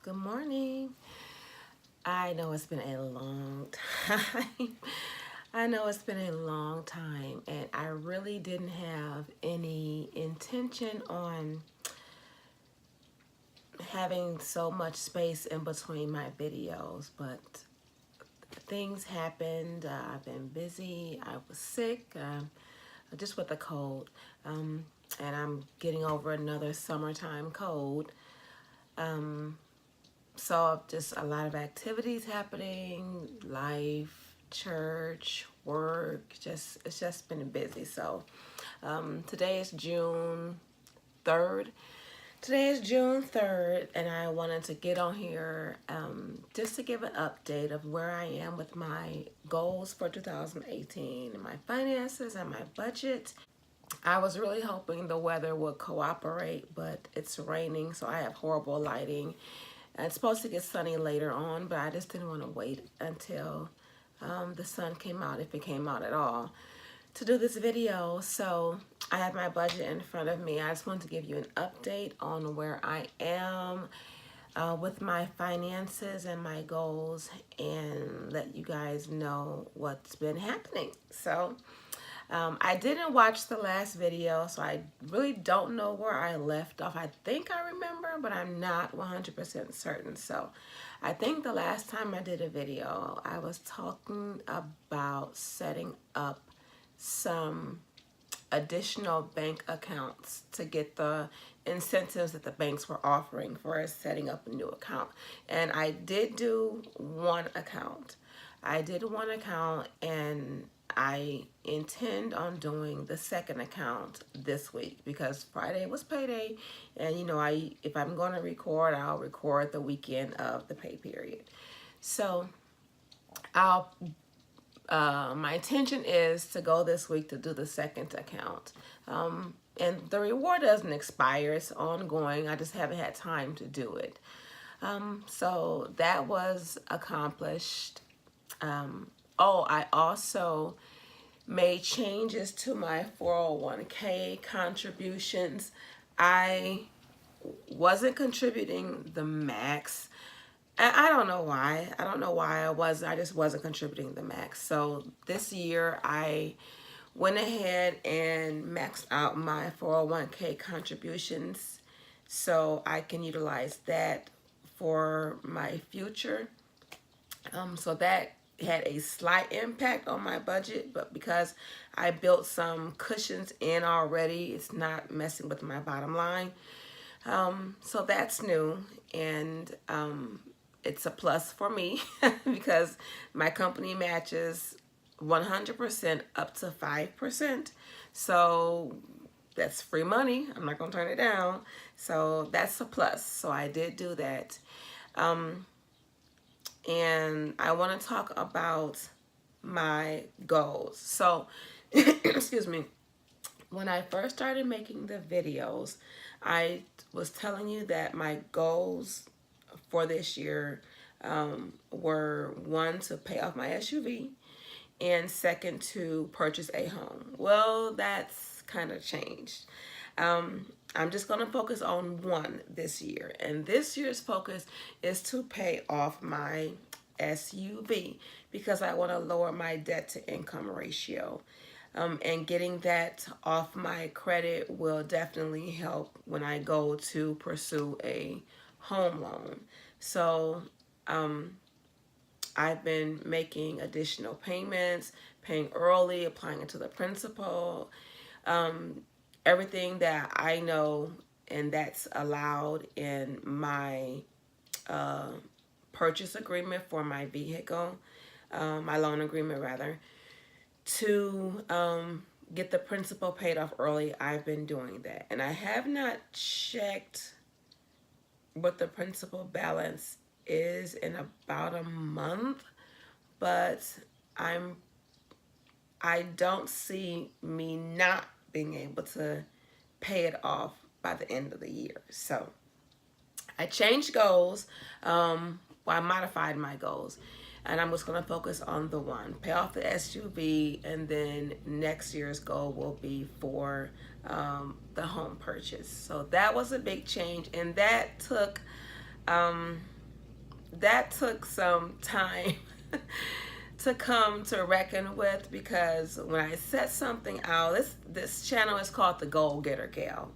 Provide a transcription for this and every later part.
Good morning. I know it's been a long time. I know it's been a long time, and I really didn't have any intention on having so much space in between my videos, but things happened. I've been busy. I was sick, just with a cold, and I'm getting over another summertime cold. So just a lot of activities happening, life, church, work, it's just been busy. So today is June 3rd. Today is June 3rd, and I wanted to get on here just to give an update of where I am with my goals for 2018, and my finances and my budget. I was really hoping the weather would cooperate, but it's raining, so I have horrible lighting. And it's supposed to get sunny later on, but I just didn't want to wait until the sun came out, if it came out at all, to do this video. So I have my budget in front of me. I just wanted to give you an update on where I am with my finances and my goals, and let you guys know what's been happening. So I didn't watch the last video, so I really don't know where I left off. I think I remember, but I'm not 100% certain. So I think the last time I did a video, I was talking about setting up some additional bank accounts to get the incentives that the banks were offering for setting up a new account. And I did do one account. And I intend on doing the second account this week because Friday was payday, and if I'm going to record, I'll record the weekend of the pay period. So my intention is to go this week to do the second account. And the reward doesn't expire, it's ongoing. I just haven't had time to do it. So that was accomplished. I also made changes to my 401k contributions. I wasn't contributing the max. And I don't know why. I just wasn't contributing the max. So this year I went ahead and maxed out my 401k contributions so I can utilize that for my future. So that had a slight impact on my budget, but because I built some cushions in already, it's not messing with my bottom line. So that's new, and it's a plus for me because my company matches 100% up to 5%. So that's free money. I'm not going to turn it down. So that's a plus. So I did do that. And I want to talk about my goals. So, excuse me. When I first started making the videos, I was telling you that my goals for this year were, one, to pay off my SUV, and second, to purchase a home. Well, that's kind of changed. I'm just going to focus on one this year. And this year's focus is to pay off my SUV because I want to lower my debt to income ratio. And getting that off my credit will definitely help when I go to pursue a home loan. So I've been making additional payments, paying early, applying it to the principal, everything that I know and that's allowed in my purchase agreement for my vehicle, my loan agreement rather, to get the principal paid off early. I've been doing that. And I have not checked what the principal balance is in about a month, but I don't see me not being able to pay it off by the end of the year. So I changed goals. I modified my goals, and I'm just going to focus on the one, pay off the SUV, and then next year's goal will be for the home purchase. So that was a big change, and that took that took some time to come to reckon with, because when I set something out, this channel is called the Goal Getter Gal.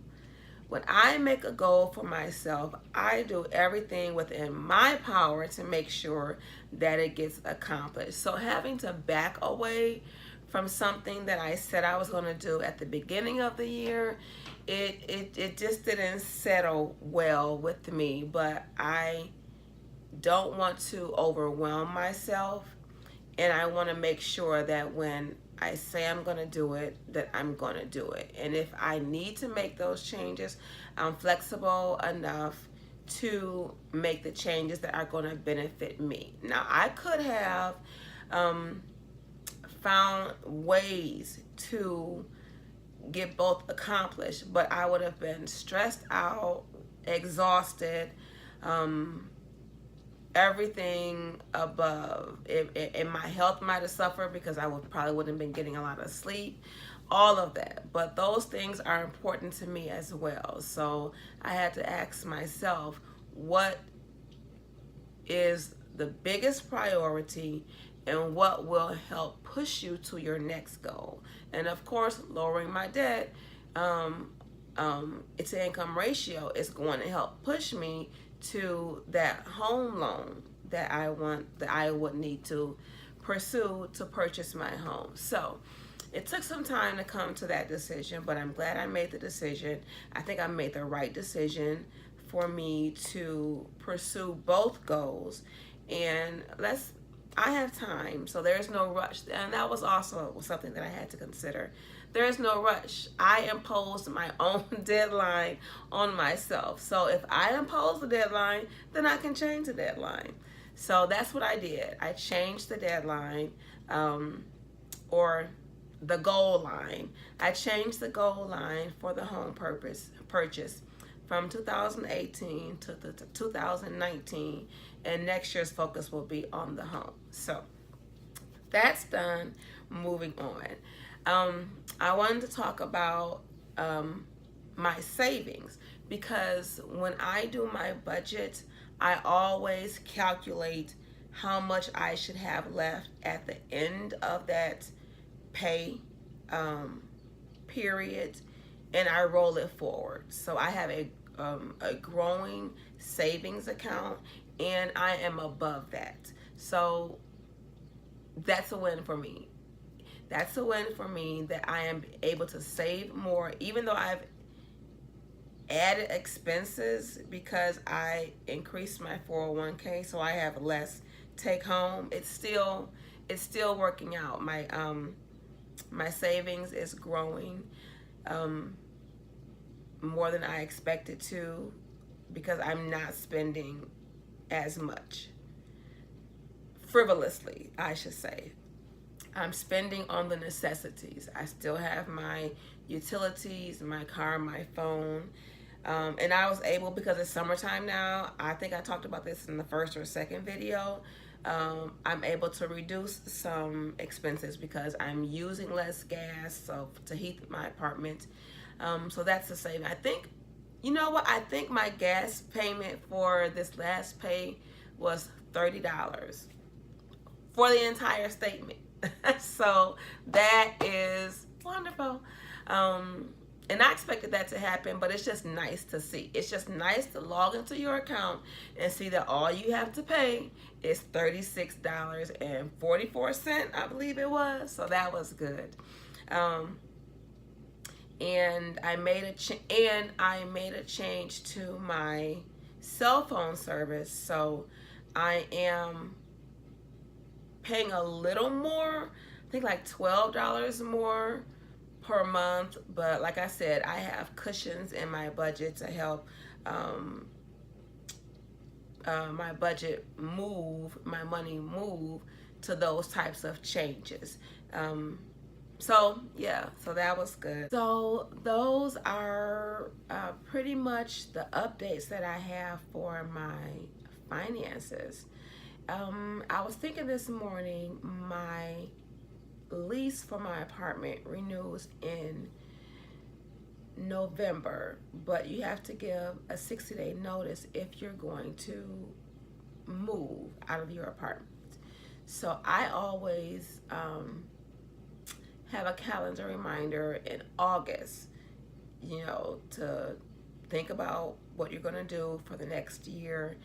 When I make a goal for myself, I do everything within my power to make sure that it gets accomplished. So having to back away from something that I said I was going to do at the beginning of the year, it just didn't settle well with me. But I don't want to overwhelm myself, and I want to make sure that when I say I'm going to do it, that I'm going to do it. And if I need to make those changes, I'm flexible enough to make the changes that are going to benefit me. Now, I could have found ways to get both accomplished, but I would have been stressed out, exhausted, everything above. And my health might have suffered because I probably wouldn't have been getting a lot of sleep, all of that. But those things are important to me as well. So I had to ask myself, what is the biggest priority and what will help push you to your next goal? And of course, lowering my debt, its income ratio is going to help push me to that home loan that I would need to pursue to purchase my home. So it took some time to come to that decision, but I'm glad I made the decision. I think I made the right decision for me to pursue both goals. And I have time, so there's no rush. And that was also something that I had to consider. There's no rush. I imposed my own deadline on myself. So if I impose the deadline, then I can change the deadline. So that's what I did. I changed the deadline, or the goal line. I changed the goal line for the home purchase from 2018 to 2019, and next year's focus will be on the home. So that's done. Moving on. I wanted to talk about my savings, because when I do my budget, I always calculate how much I should have left at the end of that pay period, and I roll it forward. So I have a growing savings account, and I am above that. So that's a win for me. That's a win for me, that I am able to save more, even though I've added expenses because I increased my 401k, so I have less take home. It's still working out. My savings is growing more than I expected to, because I'm not spending as much frivolously, I should say. I'm spending on the necessities. I still have my utilities, my car, my phone. And I was able, because it's summertime now, I think I talked about this in the first or second video, I'm able to reduce some expenses because I'm using less gas to heat my apartment. So that's the saving. I think, you know what? I think my gas payment for this last pay was $30 for the entire statement. So that is wonderful. And I expected that to happen, but it's just nice to see. It's just nice to log into your account and see that all you have to pay is $36.44, I believe it was. So that was good. And I made a change to my cell phone service. So I am paying a little more, I think like $12 more per month, but like I said, I have cushions in my budget to help my budget move, my money move to those types of changes. So yeah, so that was good. So those are pretty much the updates that I have for my finances. I was thinking this morning, my lease for my apartment renews in November, but you have to give a 60-day notice if you're going to move out of your apartment. So I always have a calendar reminder in August, to think about what you're going to do for the next year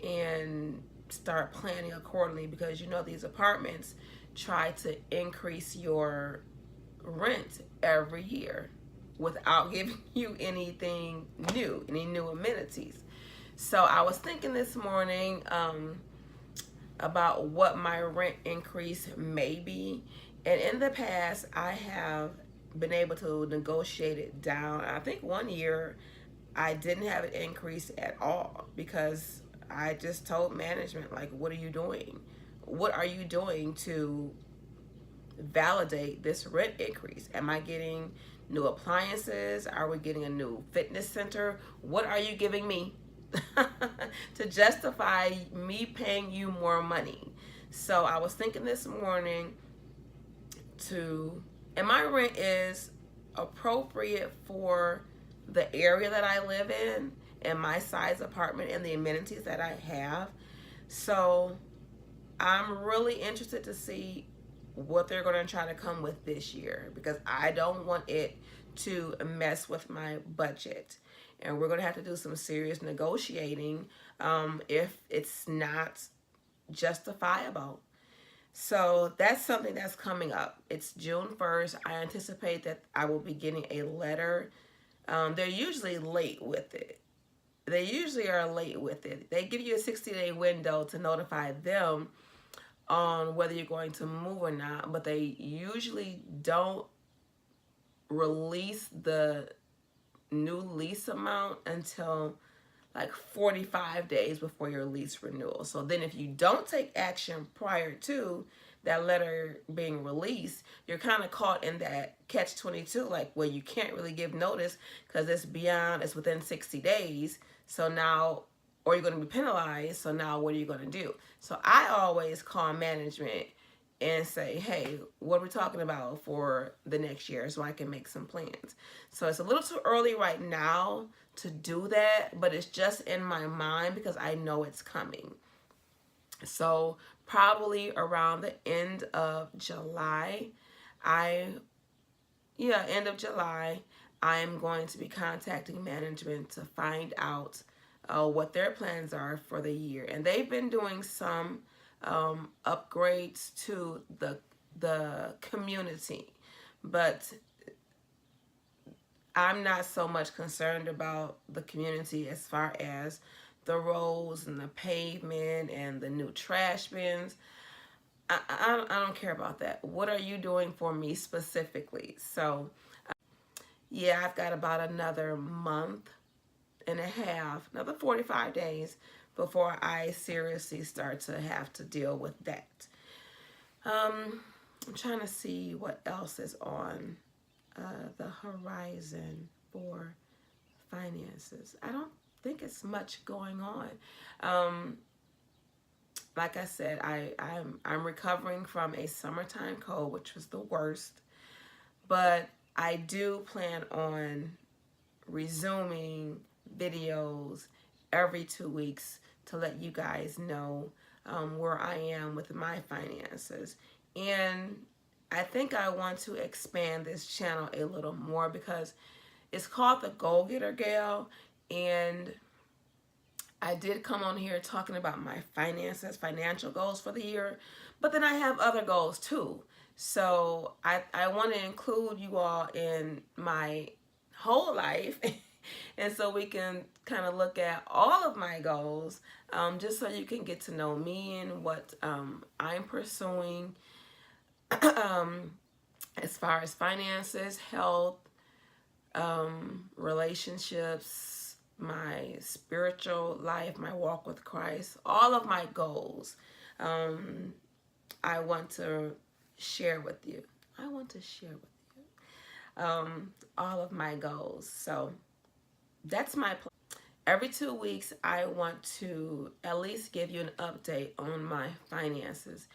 and start planning accordingly, because these apartments try to increase your rent every year without giving you anything new, any new amenities. So I was thinking this morning about what my rent increase may be. And in the past, I have been able to negotiate it down. I think one year I didn't have it increased at all because I just told management, like, what are you doing? What are you doing to validate this rent increase? Am I getting new appliances? Are we getting a new fitness center? What are you giving me to justify me paying you more money? So I was thinking this morning and my rent is appropriate for the area that I live in and my size apartment and the amenities that I have. So I'm really interested to see what they're going to try to come with this year, because I don't want it to mess with my budget. And we're going to have to do some serious negotiating if it's not justifiable. So that's something that's coming up. It's June 1st. I anticipate that I will be getting a letter. They're usually late with it. They usually are late with it. They give you a 60-day window to notify them on whether you're going to move or not, but they usually don't release the new lease amount until like 45 days before your lease renewal. So then if you don't take action prior to that letter being released, you're kind of caught in that catch-22, like, well, you can't really give notice because it's within 60 days. So now, or you're going to be penalized. So now what are you going to do? So I always call management and say, hey, what are we talking about for the next year, so I can make some plans. So it's a little too early right now to do that, but it's just in my mind because I know it's coming. So probably around the end of July, I am going to be contacting management to find out what their plans are for the year. And they've been doing some upgrades to the community, but I'm not so much concerned about the community as far as the roads and the pavement and the new trash bins. I don't care about that. What are you doing for me specifically? So yeah, I've got about another month and a half, another 45 days before I seriously start to have to deal with that. I'm trying to see what else is on the horizon for finances. I don't think it's much going on. Like I said, I'm recovering from a summertime cold, which was the worst, but I do plan on resuming videos every 2 weeks to let you guys know where I am with my finances. And I think I want to expand this channel a little more because it's called The Goal Getter Gal, and I did come on here talking about my finances, financial goals for the year, but then I have other goals too. So I want to include you all in my whole life and so we can kind of look at all of my goals, just so you can get to know me and what I'm pursuing as far as finances, health, relationships, my spiritual life, my walk with Christ, all of my goals. I want to share with you. All of my goals. So that's my plan. Every 2 weeks, I want to at least give you an update on my finances.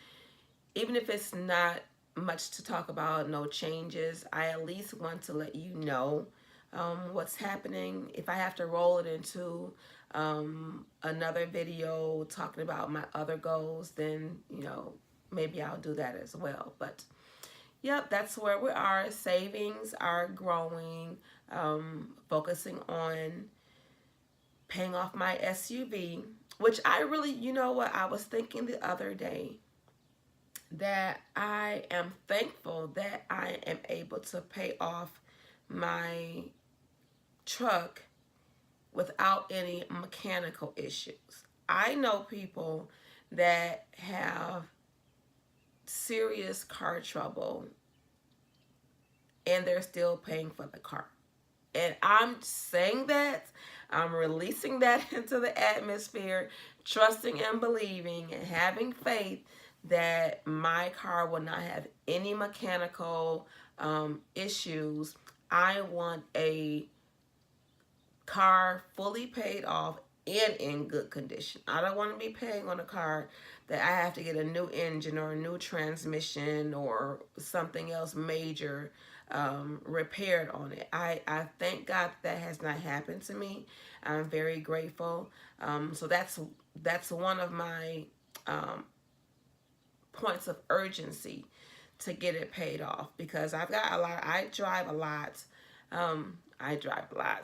Even if it's not much to talk about, no changes, I at least want to let you know what's happening. If I have to roll it into another video talking about my other goals, then, you know, maybe I'll do that as well. But yep, that's where we are. Savings are growing, focusing on paying off my SUV, which I really, you know what, I was thinking the other day that I am thankful that I am able to pay off my truck without any mechanical issues. I know people that have serious car trouble and they're still paying for the car. And I'm saying that, I'm releasing that into the atmosphere, trusting and believing and having faith that my car will not have any mechanical issues. I want a car fully paid off and in good condition. I don't want to be paying on a car that I have to get a new engine or a new transmission or something else major repaired on it. I thank God that has not happened to me. I'm very grateful. So that's one of my points of urgency to get it paid off, because I've got a lot. I drive a lot.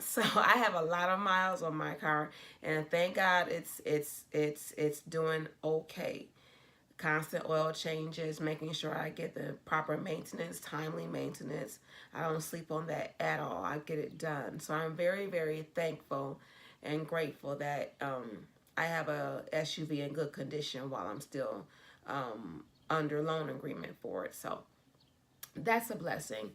So I have a lot of miles on my car, and thank God it's doing okay. Constant oil changes, making sure I get the proper maintenance, timely maintenance. I don't sleep on that at all. I get it done. So I'm very, very thankful and grateful that I have a SUV in good condition while I'm still under loan agreement for it. So that's a blessing.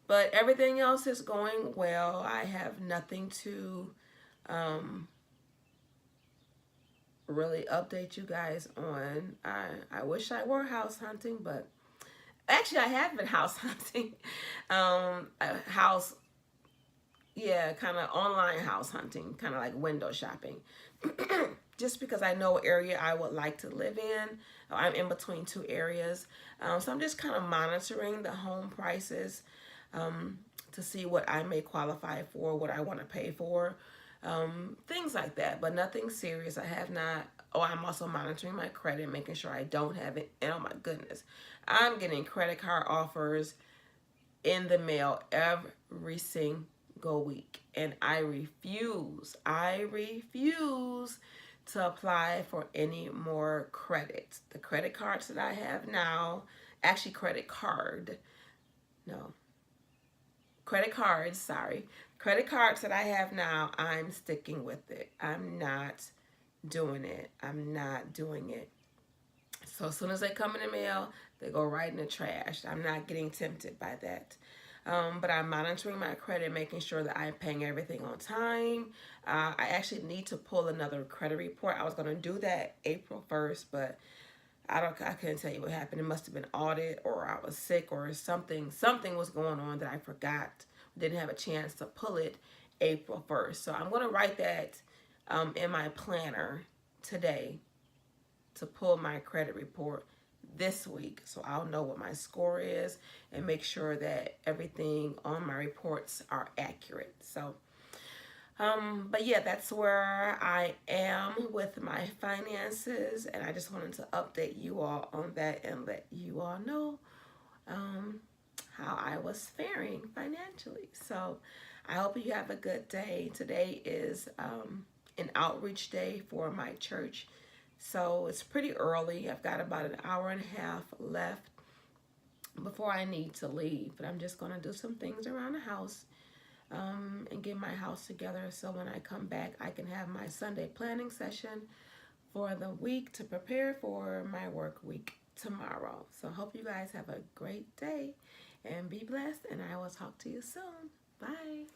But everything else is going well. I have nothing to really update you guys on. I wish I were house hunting, but actually I have been house hunting. Kind of online house hunting, kind of like window shopping. Just because I know what area I would like to live in. I'm in between two areas. So I'm just kind of monitoring the home prices to see what I may qualify for, what I want to pay for, things like that, but nothing serious. I have not. Oh, I'm also monitoring my credit, making sure I don't have it. And oh my goodness, I'm getting credit card offers in the mail every single week, and I refuse to apply for any more credit. The credit cards that I have now, actually credit cards, sorry. Credit cards that I have now, I'm sticking with it. I'm not doing it. So as soon as they come in the mail, they go right in the trash. I'm not getting tempted by that. But I'm monitoring my credit, making sure that I'm paying everything on time. I actually need to pull another credit report. I was going to do that April 1st, but I couldn't tell you what happened. It must have been audit, or I was sick, or something was going on that I forgot. Didn't have a chance to pull it April 1st. So I'm going to write that in my planner today to pull my credit report this week, so I'll know what my score is and make sure that everything on my reports are accurate. So but yeah, that's where I am with my finances, and I just wanted to update you all on that and let you all know how I was faring financially. So I hope you have a good day. Today is an outreach day for my church, so it's pretty early. I've got about an hour and a half left before I need to leave, but I'm just going to do some things around the house and get my house together, so when I come back I can have my Sunday planning session for the week to prepare for my work week tomorrow. So hope you guys have a great day and be blessed, and I will talk to you soon. Bye.